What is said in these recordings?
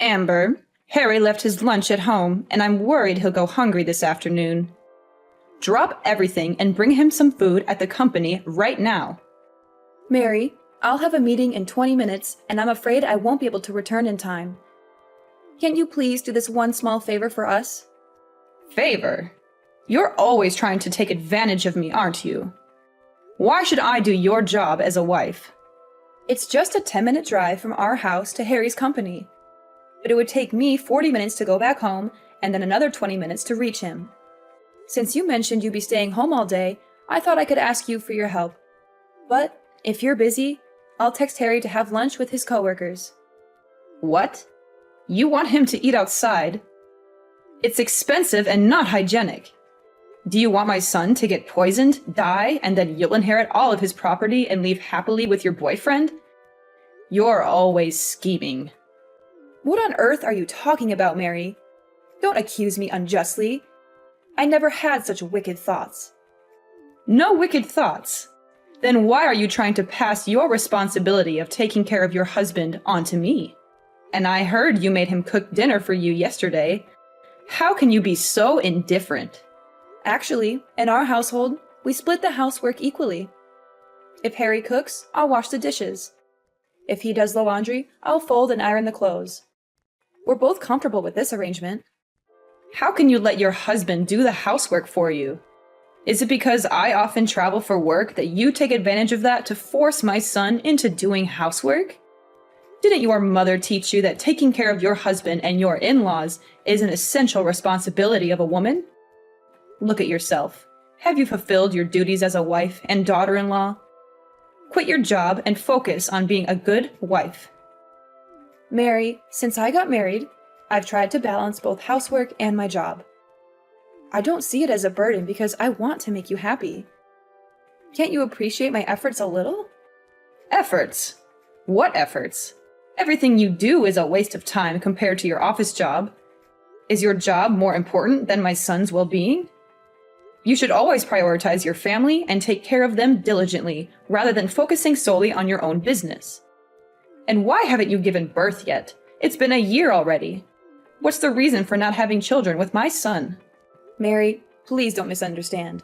Amber, Harry left his lunch at home, and I'm worried he'll go hungry this afternoon. Drop everything and bring him some food at the company right now. Mary, I'll have a meeting in 20 minutes, and I'm afraid I won't be able to return in time. Can't you please do this one small favor for us? Favor? You're always trying to take advantage of me, aren't you? Why should I do your job as a wife? It's just a 10-minute drive from our house to Harry's company. But it would take me 40 minutes to go back home, and then another 20 minutes to reach him. Since you mentioned you'd be staying home all day, I thought I could ask you for your help. But if you're busy, I'll text Harry to have lunch with his coworkers. What? You want him to eat outside? It's expensive and not hygienic. Do you want my son to get poisoned, die, and then you'll inherit all of his property and leave happily with your boyfriend? You're always scheming. What on earth are you talking about, Mary? Don't accuse me unjustly. I never had such wicked thoughts. No wicked thoughts? Then why are you trying to pass your responsibility of taking care of your husband onto me? And I heard you made him cook dinner for you yesterday. How can you be so indifferent? Actually, in our household, we split the housework equally. If Harry cooks, I'll wash the dishes. If he does the laundry, I'll fold and iron the clothes. We're both comfortable with this arrangement. How can you let your husband do the housework for you? Is it because I often travel for work that you take advantage of that to force my son into doing housework? Didn't your mother teach you that taking care of your husband and your in-laws is an essential responsibility of a woman? Look at yourself. Have you fulfilled your duties as a wife and daughter-in-law? Quit your job and focus on being a good wife. Mary, since I got married, I've tried to balance both housework and my job. I don't see it as a burden because I want to make you happy. Can't you appreciate my efforts a little? Efforts? What efforts? Everything you do is a waste of time compared to your office job. Is your job more important than my son's well-being? You should always prioritize your family and take care of them diligently, rather than focusing solely on your own business. And why haven't you given birth yet? It's been a year already. What's the reason for not having children with my son? Mary, please don't misunderstand.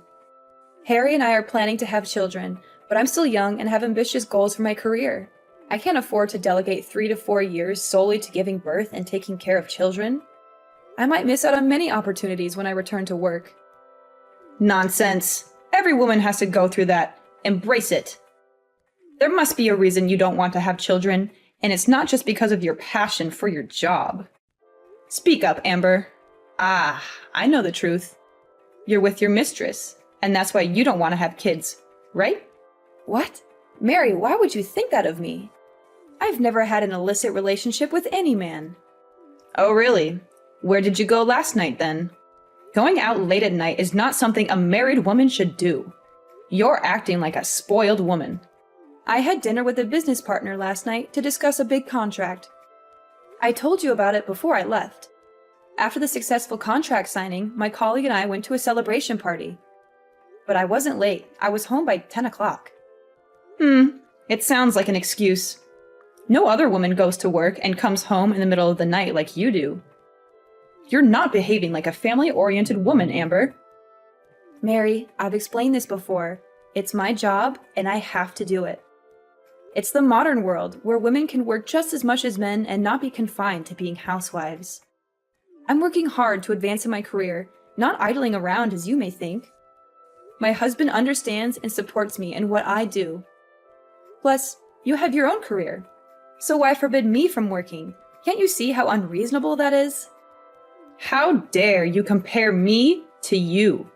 Harry and I are planning to have children, but I'm still young and have ambitious goals for my career. I can't afford to delegate 3 to 4 years solely to giving birth and taking care of children. I might miss out on many opportunities when I return to work. Nonsense. Every woman has to go through that. Embrace it. There must be a reason you don't want to have children, and it's not just because of your passion for your job. Speak up, Amber. Ah, I know the truth. You're with your mistress, and that's why you don't want to have kids, right? What? Mary, why would you think that of me? I've never had an illicit relationship with any man. Oh, really? Where did you go last night, then? Going out late at night is not something a married woman should do. You're acting like a spoiled woman. I had dinner with a business partner last night to discuss a big contract. I told you about it before I left. After the successful contract signing, my colleague and I went to a celebration party. But I wasn't late. I was home by 10 o'clock. It sounds like an excuse. No other woman goes to work and comes home in the middle of the night like you do. You're not behaving like a family-oriented woman, Amber. Mary, I've explained this before. It's my job, and I have to do it. It's the modern world, where women can work just as much as men and not be confined to being housewives. I'm working hard to advance in my career, not idling around as you may think. My husband understands and supports me in what I do. Plus, you have your own career. So why forbid me from working? Can't you see how unreasonable that is? How dare you compare me to you?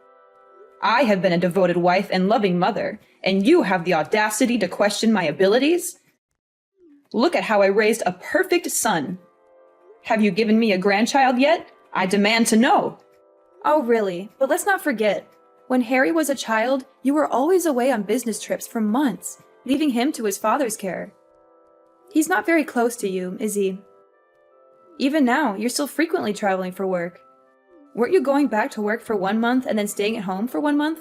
I have been a devoted wife and loving mother, and you have the audacity to question my abilities? Look at how I raised a perfect son. Have you given me a grandchild yet? I demand to know. Oh, really? But let's not forget, when Harry was a child, you were always away on business trips for months, leaving him to his father's care. He's not very close to you, is he? Even now, you're still frequently traveling for work. Weren't you going back to work for 1 month and then staying at home for 1 month?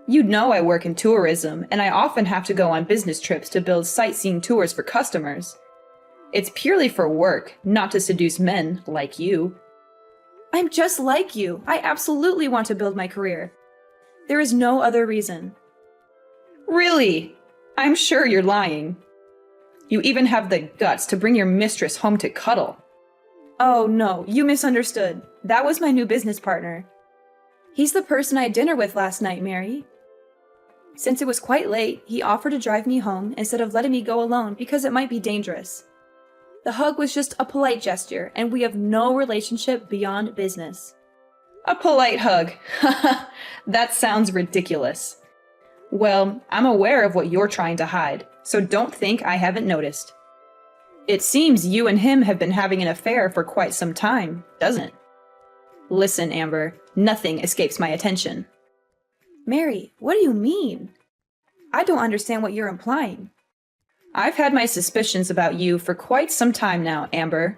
You know I work in tourism, and I often have to go on business trips to build sightseeing tours for customers. It's purely for work, not to seduce men like you. I'm just like you. I absolutely want to build my career. There is no other reason. Really? I'm sure you're lying. You even have the guts to bring your mistress home to cuddle. Oh no, you misunderstood. That was my new business partner. He's the person I had dinner with last night, Mary. Since it was quite late, he offered to drive me home instead of letting me go alone because it might be dangerous. The hug was just a polite gesture, and we have no relationship beyond business. A polite hug. That sounds ridiculous. Well, I'm aware of what you're trying to hide, so don't think I haven't noticed. It seems you and him have been having an affair for quite some time, doesn't it? Listen, Amber, nothing escapes my attention. Mary, what do you mean? I don't understand what you're implying. I've had my suspicions about you for quite some time now, Amber.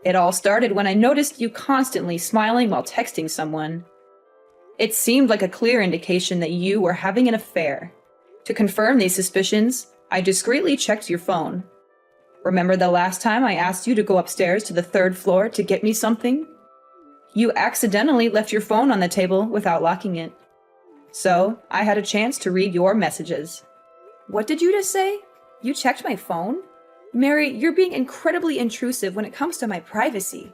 It all started when I noticed you constantly smiling while texting someone. It seemed like a clear indication that you were having an affair. To confirm these suspicions, I discreetly checked your phone. Remember the last time I asked you to go upstairs to the 3rd floor to get me something? You accidentally left your phone on the table without locking it. So, I had a chance to read your messages. What did you just say? You checked my phone? Mary, you're being incredibly intrusive when it comes to my privacy.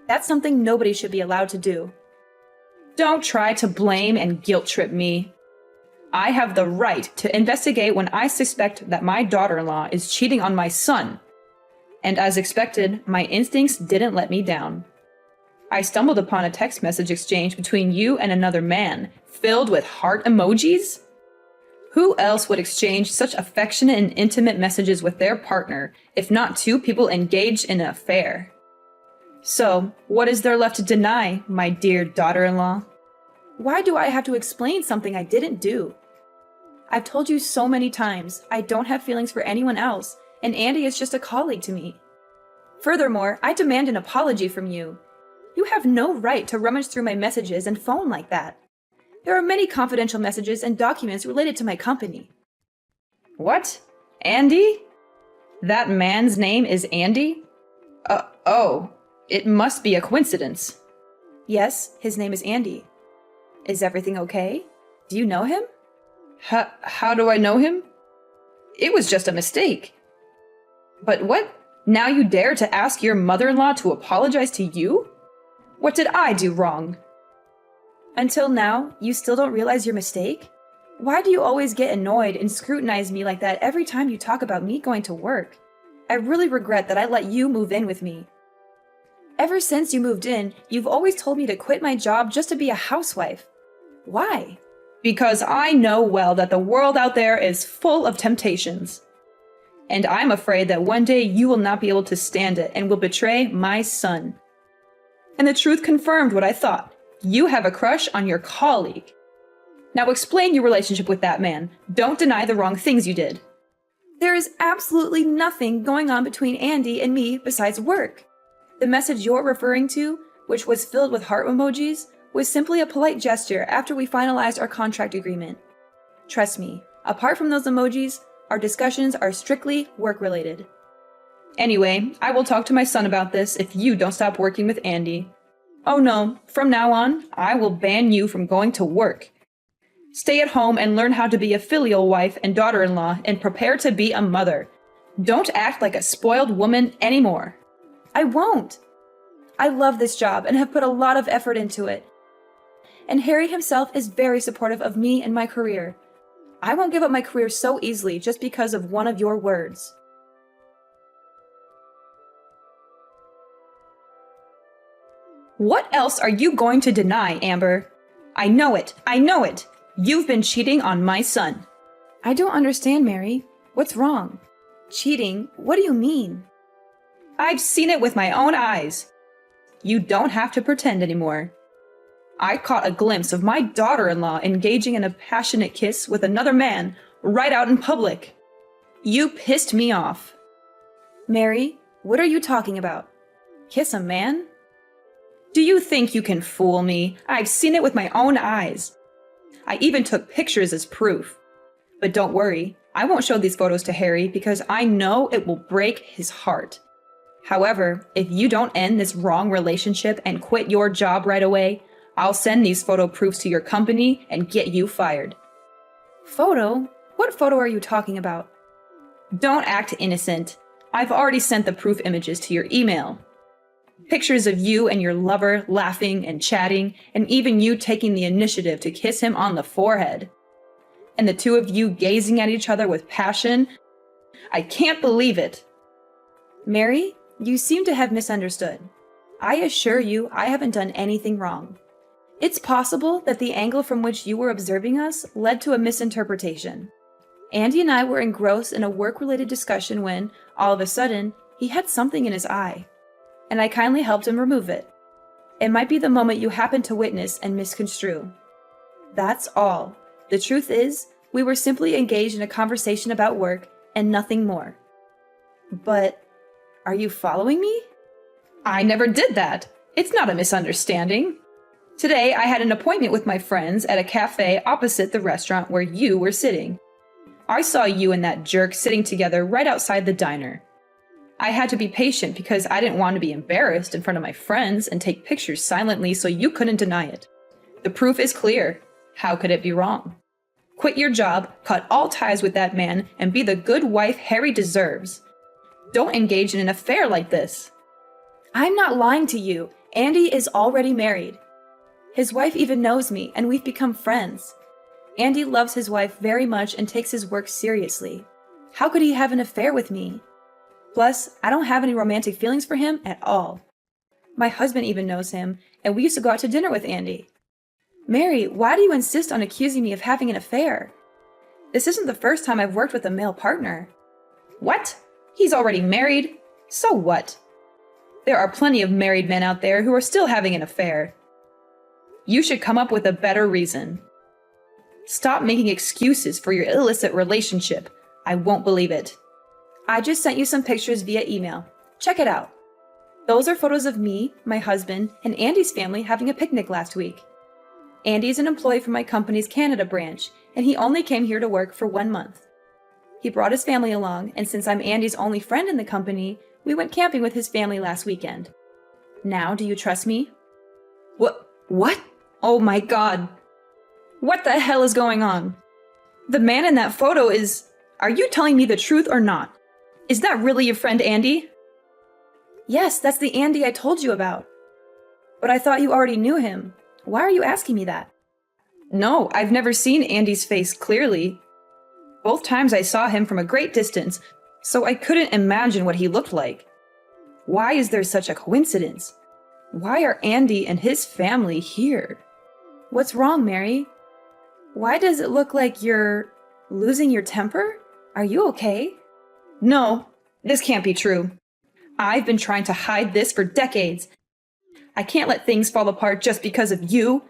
That's something nobody should be allowed to do. Don't try to blame and guilt trip me. I have the right to investigate when I suspect that my daughter-in-law is cheating on my son. And as expected, my instincts didn't let me down. I stumbled upon a text message exchange between you and another man, filled with heart emojis? Who else would exchange such affectionate and intimate messages with their partner, if not two people engaged in an affair? So, what is there left to deny, my dear daughter-in-law? Why do I have to explain something I didn't do? I've told you so many times, I don't have feelings for anyone else, and Andy is just a colleague to me. Furthermore, I demand an apology from you. You have no right to rummage through my messages and phone like that. There are many confidential messages and documents related to my company. What? Andy? That man's name is Andy? Oh, it must be a coincidence. Yes, his name is Andy. Is everything okay? Do you know him? How do I know him? It was just a mistake. But what? Now you dare to ask your mother-in-law to apologize to you? What did I do wrong? Until now, you still don't realize your mistake? Why do you always get annoyed and scrutinize me like that every time you talk about me going to work? I really regret that I let you move in with me. Ever since you moved in, you've always told me to quit my job just to be a housewife. Why? Because I know well that the world out there is full of temptations. And I'm afraid that one day you will not be able to stand it and will betray my son. And the truth confirmed what I thought. You have a crush on your colleague. Now explain your relationship with that man. Don't deny the wrong things you did. There is absolutely nothing going on between Andy and me besides work. The message you're referring to, which was filled with heart emojis, was simply a polite gesture after we finalized our contract agreement. Trust me, apart from those emojis, our discussions are strictly work-related. Anyway, I will talk to my son about this if you don't stop working with Andy. Oh no, from now on, I will ban you from going to work. Stay at home and learn how to be a filial wife and daughter-in-law and prepare to be a mother. Don't act like a spoiled woman anymore. I won't. I love this job and have put a lot of effort into it. And Harry himself is very supportive of me and my career. I won't give up my career so easily just because of one of your words. What else are you going to deny, Amber? I know it. I know it. You've been cheating on my son. I don't understand, Mary. What's wrong? Cheating? What do you mean? I've seen it with my own eyes. You don't have to pretend anymore. I caught a glimpse of my daughter-in-law engaging in a passionate kiss with another man right out in public. You pissed me off. Mary, what are you talking about? Kiss a man? Do you think you can fool me? I've seen it with my own eyes. I even took pictures as proof. But don't worry, I won't show these photos to Harry because I know it will break his heart. However, if you don't end this wrong relationship and quit your job right away, I'll send these photo proofs to your company and get you fired. Photo? What photo are you talking about? Don't act innocent. I've already sent the proof images to your email. Pictures of you and your lover laughing and chatting, and even you taking the initiative to kiss him on the forehead. And the two of you gazing at each other with passion. I can't believe it. Mary, you seem to have misunderstood. I assure you I haven't done anything wrong. It's possible that the angle from which you were observing us led to a misinterpretation. Andy and I were engrossed in a work-related discussion when, all of a sudden, he had something in his eye, and I kindly helped him remove it. It might be the moment you happened to witness and misconstrue. That's all. The truth is, we were simply engaged in a conversation about work and nothing more. But, are you following me? I never did that. It's not a misunderstanding. Today, I had an appointment with my friends at a cafe opposite the restaurant where you were sitting. I saw you and that jerk sitting together right outside the diner. I had to be patient because I didn't want to be embarrassed in front of my friends and take pictures silently so you couldn't deny it. The proof is clear. How could it be wrong? Quit your job, cut all ties with that man, and be the good wife Harry deserves. Don't engage in an affair like this. I'm not lying to you. Andy is already married. His wife even knows me, and we've become friends. Andy loves his wife very much and takes his work seriously. How could he have an affair with me? Plus, I don't have any romantic feelings for him at all. My husband even knows him, and we used to go out to dinner with Andy. Mary, why do you insist on accusing me of having an affair? This isn't the first time I've worked with a male partner. What? He's already married? So what? There are plenty of married men out there who are still having an affair. You should come up with a better reason. Stop making excuses for your illicit relationship. I won't believe it. I just sent you some pictures via email. Check it out. Those are photos of me, my husband, and Andy's family having a picnic last week. Andy is an employee from my company's Canada branch, and he only came here to work for 1 month. He brought his family along, and since I'm Andy's only friend in the company, we went camping with his family last weekend. Now, do you trust me? What? Oh my God. What the hell is going on? The man in that photo is... Are you telling me the truth or not? Is that really your friend Andy? Yes, that's the Andy I told you about. But I thought you already knew him. Why are you asking me that? No, I've never seen Andy's face clearly. Both times I saw him from a great distance, so I couldn't imagine what he looked like. Why is there such a coincidence? Why are Andy and his family here? What's wrong, Mary? Why does it look like you're losing your temper? Are you okay? No, this can't be true. I've been trying to hide this for decades. I can't let things fall apart just because of you.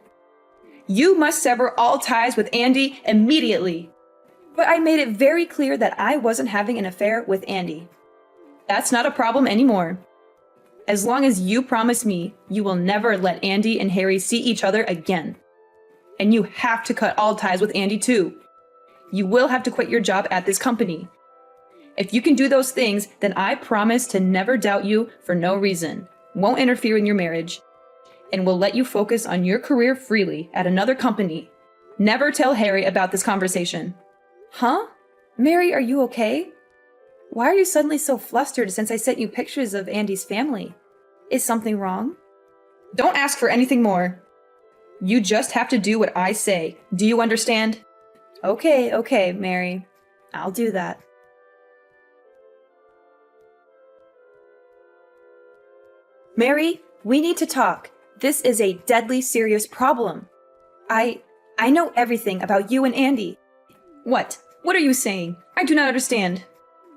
You must sever all ties with Andy immediately. But I made it very clear that I wasn't having an affair with Andy. That's not a problem anymore. As long as you promise me you will never let Andy and Harry see each other again. And you have to cut all ties with Andy too. You will have to quit your job at this company. If you can do those things, then I promise to never doubt you for no reason, won't interfere in your marriage, and will let you focus on your career freely at another company. Never tell Harry about this conversation. Huh? Mary, are you okay? Why are you suddenly so flustered since I sent you pictures of Andy's family? Is something wrong? Don't ask for anything more. You just have to do what I say. Do you understand? Okay, Mary. I'll do that. Mary, we need to talk. This is a deadly serious problem. I know everything about you and Andy. What? What are you saying? I do not understand.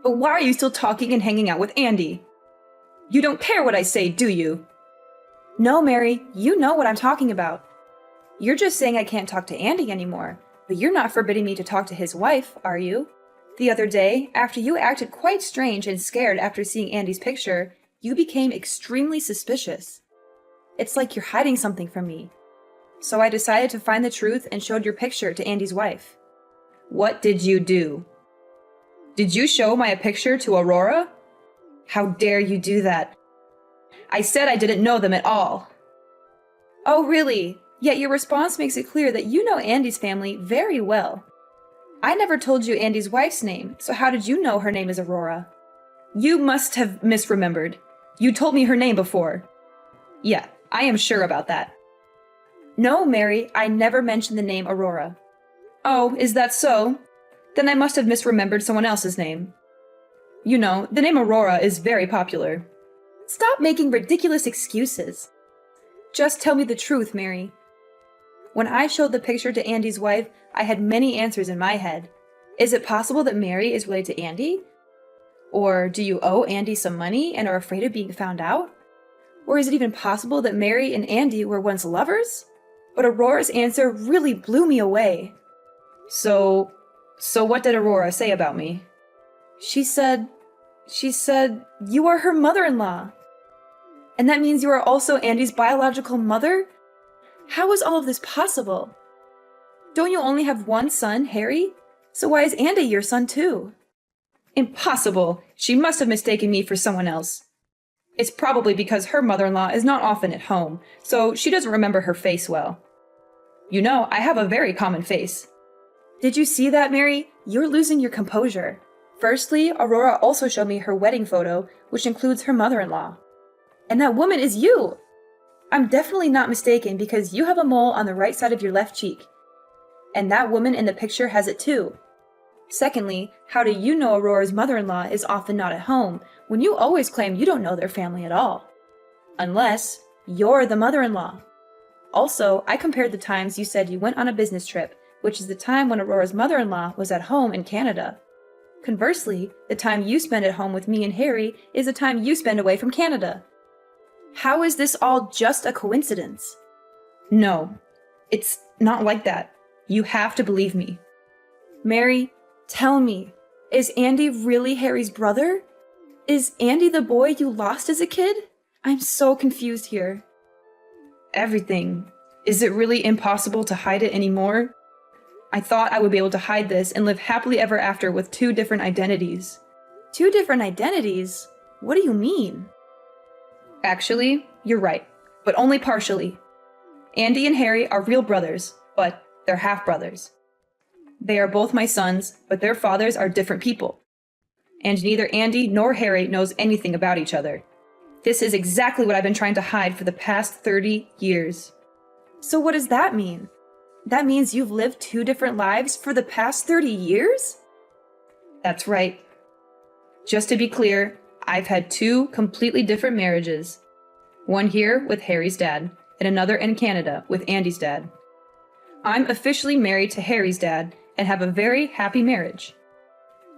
But why are you still talking and hanging out with Andy? You don't care what I say, do you? No, Mary, you know what I'm talking about. You're just saying I can't talk to Andy anymore, but you're not forbidding me to talk to his wife, are you? The other day, after you acted quite strange and scared after seeing Andy's picture, you became extremely suspicious. It's like you're hiding something from me. So I decided to find the truth and showed your picture to Andy's wife. What did you do? Did you show my picture to Aurora? How dare you do that? I said I didn't know them at all. Oh, really? Yet your response makes it clear that you know Andy's family very well. I never told you Andy's wife's name, so how did you know her name is Aurora? You must have misremembered. You told me her name before. Yeah, I am sure about that. No, Mary, I never mentioned the name Aurora. Oh, is that so? Then I must have misremembered someone else's name. You know, the name Aurora is very popular. Stop making ridiculous excuses. Just tell me the truth, Mary. When I showed the picture to Andy's wife, I had many answers in my head. Is it possible that Mary is related to Andy? Or do you owe Andy some money and are afraid of being found out? Or is it even possible that Mary and Andy were once lovers? But Aurora's answer really blew me away. So what did Aurora say about me? She said, you are her mother-in-law. And that means you are also Andy's biological mother? How is all of this possible? Don't you only have one son, Harry? So why is Andy your son too? Impossible! She must have mistaken me for someone else. It's probably because her mother-in-law is not often at home, so she doesn't remember her face well. You know, I have a very common face. Did you see that, Mary? You're losing your composure. Firstly, Aurora also showed me her wedding photo, which includes her mother-in-law. And that woman is you! I'm definitely not mistaken because you have a mole on the right side of your left cheek. And that woman in the picture has it too. Secondly, how do you know Aurora's mother-in-law is often not at home when you always claim you don't know their family at all? Unless you're the mother-in-law. Also, I compared the times you said you went on a business trip, which is the time when Aurora's mother-in-law was at home in Canada. Conversely, the time you spend at home with me and Harry is the time you spend away from Canada. How is this all just a coincidence? No, it's not like that. You have to believe me. Mary, tell me, is Andy really Harry's brother? Is Andy the boy you lost as a kid? I'm so confused here. Everything. Is it really impossible to hide it anymore? I thought I would be able to hide this and live happily ever after with 2 different identities. 2 different identities? What do you mean? Actually, you're right, but only partially. Andy and Harry are real brothers, but they're half-brothers. They are both my sons, but their fathers are different people. And neither Andy nor Harry knows anything about each other. This is exactly what I've been trying to hide for the past 30 years. So what does that mean? That means you've lived 2 different lives for the past 30 years? That's right. Just to be clear, I've had 2 completely different marriages. One here with Harry's dad, and another in Canada with Andy's dad. I'm officially married to Harry's dad and have a very happy marriage.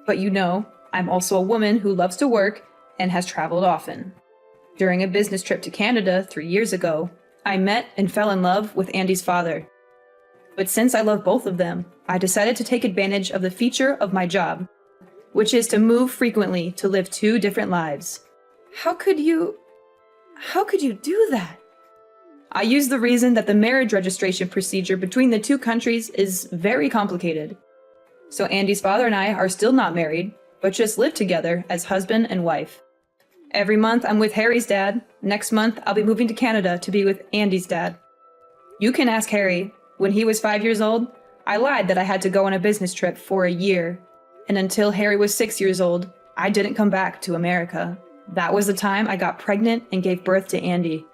But you know, I'm also a woman who loves to work and has traveled often. During a business trip to Canada 3 years ago, I met and fell in love with Andy's father. But since I love both of them, I decided to take advantage of the feature of my job, which is to move frequently to live 2 different lives. How could you do that? I use the reason that the marriage registration procedure between the 2 countries is very complicated. So Andy's father and I are still not married, but just live together as husband and wife. Every month I'm with Harry's dad. Next month I'll be moving to Canada to be with Andy's dad. You can ask Harry. When he was 5 years old, I lied that I had to go on a business trip for a year. And until Harry was 6 years old, I didn't come back to America. That was the time I got pregnant and gave birth to Andy.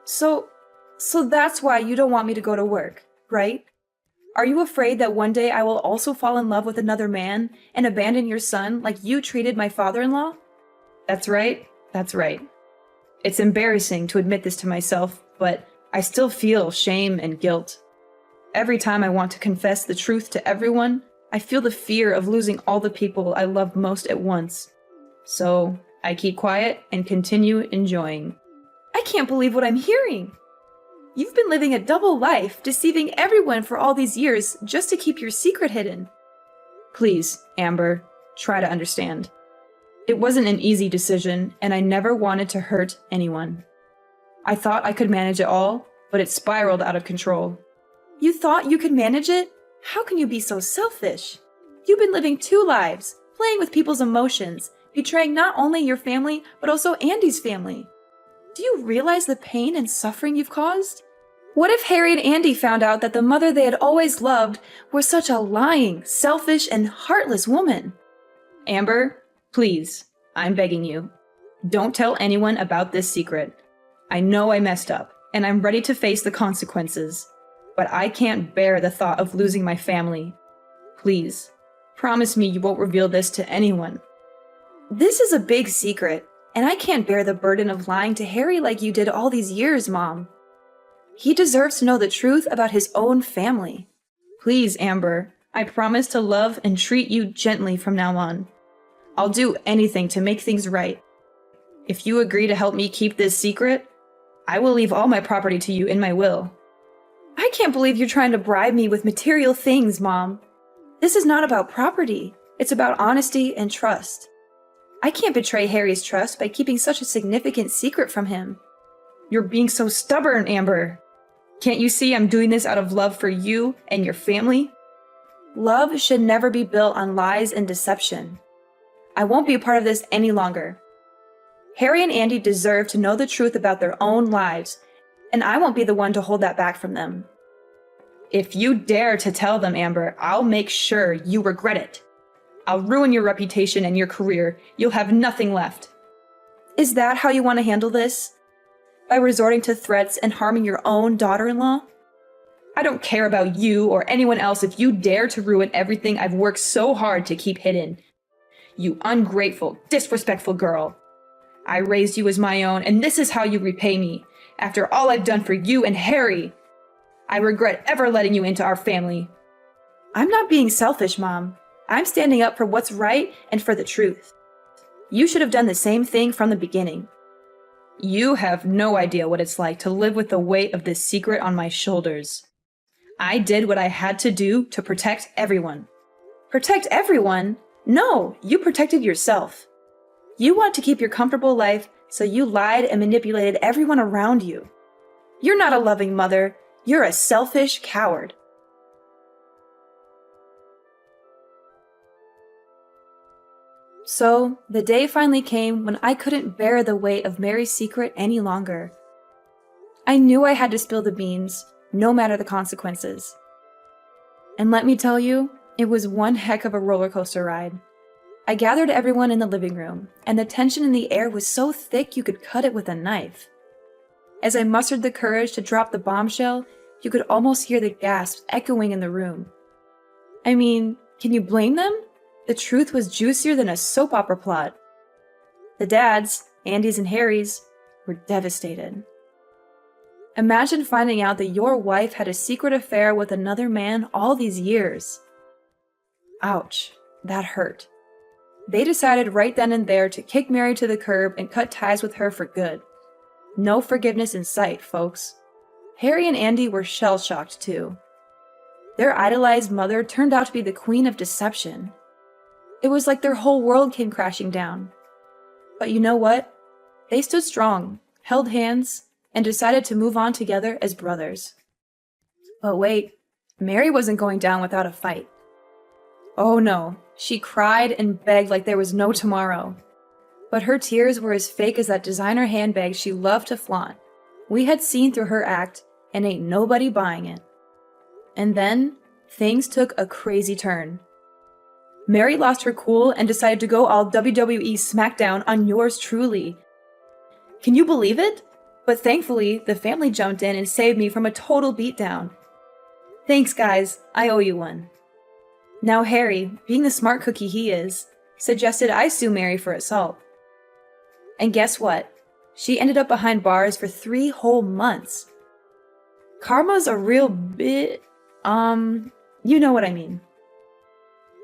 So that's why you don't want me to go to work, right? Are you afraid that one day I will also fall in love with another man and abandon your son like you treated my father-in-law? That's right. That's right. It's embarrassing to admit this to myself, but I still feel shame and guilt. Every time I want to confess the truth to everyone, I feel the fear of losing all the people I love most at once. So I keep quiet and continue enjoying. I can't believe what I'm hearing. You've been living a double life, deceiving everyone for all these years just to keep your secret hidden. Please, Amber, try to understand. It wasn't an easy decision, and I never wanted to hurt anyone. I thought I could manage it all, but it spiraled out of control. You thought you could manage it? How can you be so selfish? You've been living 2 lives, playing with people's emotions, betraying not only your family, but also Andy's family. Do you realize the pain and suffering you've caused? What if Harry and Andy found out that the mother they had always loved was such a lying, selfish, and heartless woman? Amber, please, I'm begging you. Don't tell anyone about this secret. I know I messed up, and I'm ready to face the consequences. But I can't bear the thought of losing my family. Please, promise me you won't reveal this to anyone. This is a big secret, and I can't bear the burden of lying to Harry like you did all these years, Mom. He deserves to know the truth about his own family. Please, Amber, I promise to love and treat you gently from now on. I'll do anything to make things right. If you agree to help me keep this secret, I will leave all my property to you in my will. I can't believe you're trying to bribe me with material things, Mom. This is not about property. It's about honesty and trust. I can't betray Harry's trust by keeping such a significant secret from him. You're being so stubborn, Amber. Can't you see I'm doing this out of love for you and your family? Love should never be built on lies and deception. I won't be a part of this any longer. Harry and Andy deserve to know the truth about their own lives, and I won't be the one to hold that back from them. If you dare to tell them, Amber, I'll make sure you regret it. I'll ruin your reputation and your career. You'll have nothing left. Is that how you want to handle this? By resorting to threats and harming your own daughter-in-law? I don't care about you or anyone else if you dare to ruin everything I've worked so hard to keep hidden. You ungrateful, disrespectful girl. I raised you as my own, and this is how you repay me, after all I've done for you and Harry. I regret ever letting you into our family. I'm not being selfish, Mom. I'm standing up for what's right and for the truth. You should have done the same thing from the beginning. You have no idea what it's like to live with the weight of this secret on my shoulders. I did what I had to do to protect everyone. Protect everyone? No, you protected yourself. You want to keep your comfortable life, so you lied and manipulated everyone around you. You're not a loving mother. You're a selfish coward. So, the day finally came when I couldn't bear the weight of Mary's secret any longer. I knew I had to spill the beans, no matter the consequences. And let me tell you, it was one heck of a roller coaster ride. I gathered everyone in the living room, and the tension in the air was so thick you could cut it with a knife. As I mustered the courage to drop the bombshell, you could almost hear the gasps echoing in the room. I mean, can you blame them? The truth was juicier than a soap opera plot. The dads, Andy's and Harry's, were devastated. Imagine finding out that your wife had a secret affair with another man all these years. Ouch, that hurt. They decided right then and there to kick Mary to the curb and cut ties with her for good. No forgiveness in sight, folks. Harry and Andy were shell-shocked too. Their idolized mother turned out to be the queen of deception. It was like their whole world came crashing down. But you know what? They stood strong, held hands, and decided to move on together as brothers. But wait, Mary wasn't going down without a fight. Oh no, she cried and begged like there was no tomorrow. But her tears were as fake as that designer handbag she loved to flaunt. We had seen through her act, and ain't nobody buying it. And then, things took a crazy turn. Mary lost her cool and decided to go all WWE SmackDown on yours truly. Can you believe it? But thankfully, the family jumped in and saved me from a total beatdown. Thanks, guys. I owe you one. Now Harry, being the smart cookie he is, suggested I sue Mary for assault. And guess what? She ended up behind bars for 3 whole months. Karma's a real bit, you know what I mean.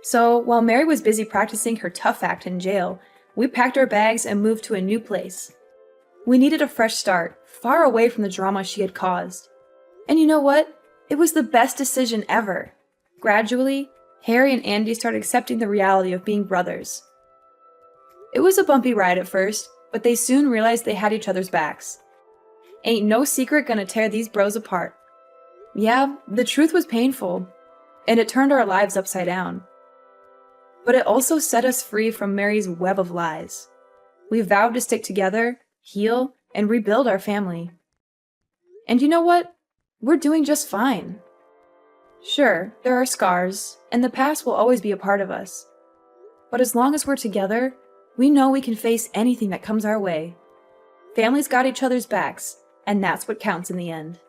So, while Mary was busy practicing her tough act in jail, we packed our bags and moved to a new place. We needed a fresh start, far away from the drama she had caused. And you know what? It was the best decision ever. Gradually, Harry and Andy started accepting the reality of being brothers. It was a bumpy ride at first, but they soon realized they had each other's backs. Ain't no secret gonna tear these bros apart. Yeah, the truth was painful, and it turned our lives upside down. but it also set us free from Mary's web of lies. We vowed to stick together, heal, and rebuild our family. And you know what? We're doing just fine. Sure, there are scars, and the past will always be a part of us. But as long as we're together, we know we can face anything that comes our way. Families got each other's backs, and that's what counts in the end.